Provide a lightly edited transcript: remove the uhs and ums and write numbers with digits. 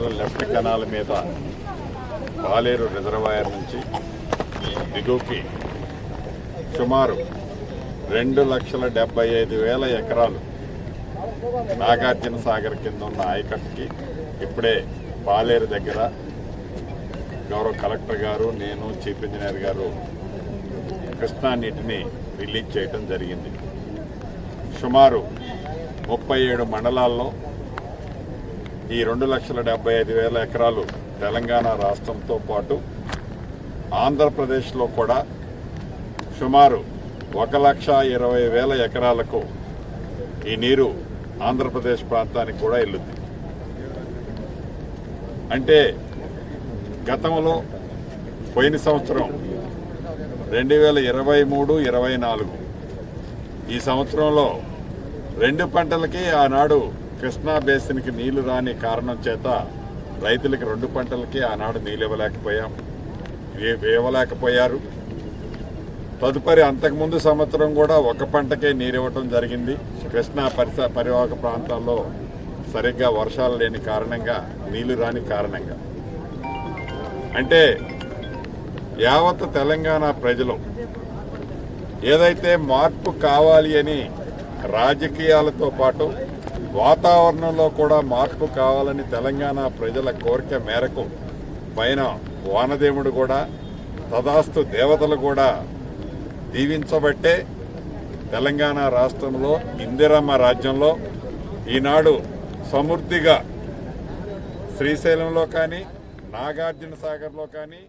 కిలోమీటర్ల left canal మీద పాలేరు reservoir నుంచి దిగువకి సుమారు 2,75,000 ఎకరాలు నాగార్జున సాగర్ కింద ఉన్న ఆయకట్టుకి ఇప్పుడే పాలేరు దగ్గర గౌరవ కలెక్టర్ గారు, నేను, చీఫ్ ఇంజనీర్ గారు కృష్ణా నీటిని రిలీజ్ చేయడం జరిగింది. సుమారు 37 మండలాల్లో ఈ 2,75,000 ఎకరాలు తెలంగాణ రాష్ట్రంతో పాటు ఆంధ్రప్రదేశ్లో కూడా సుమారు 1,20,000 ఎకరాలకు ఈ నీరు ఆంధ్రప్రదేశ్ ప్రాంతానికి కూడా వెళ్ళుద్ది. అంటే గతంలో పోయిన సంవత్సరం 2023-24 ఈ సంవత్సరంలో 2 పంటలకి ఆనాడు కృష్ణా బేసిన్కి నీళ్లు రాని కారణం చేత రైతులకి 2 పంటలకి ఆనాడు నీళ్ళు ఇవ్వలేకపోయారు. తదుపరి అంతకుముందు సంవత్సరం కూడా 1 పంటకే నీరు ఇవ్వటం జరిగింది. కృష్ణా పరివాహక ప్రాంతాల్లో సరిగ్గా వర్షాలు లేని కారణంగా, నీళ్లు రాని కారణంగా. అంటే యావత్ తెలంగాణ ప్రజలు ఏదైతే మార్పు కావాలి అని రాజకీయాలతో పాటు వాతావరణంలో కూడా మార్పు కావాలని తెలంగాణ ప్రజల కోరిక మేరకు పైన వానదేవుడు కూడా, తదాస్తు దేవతలు కూడా దీవించబట్టే తెలంగాణ రాష్ట్రంలో ఇందిరమ్మ రాజ్యంలో ఈనాడు సమృద్ధిగా శ్రీశైలంలో కానీ, నాగార్జున సాగర్లో కానీ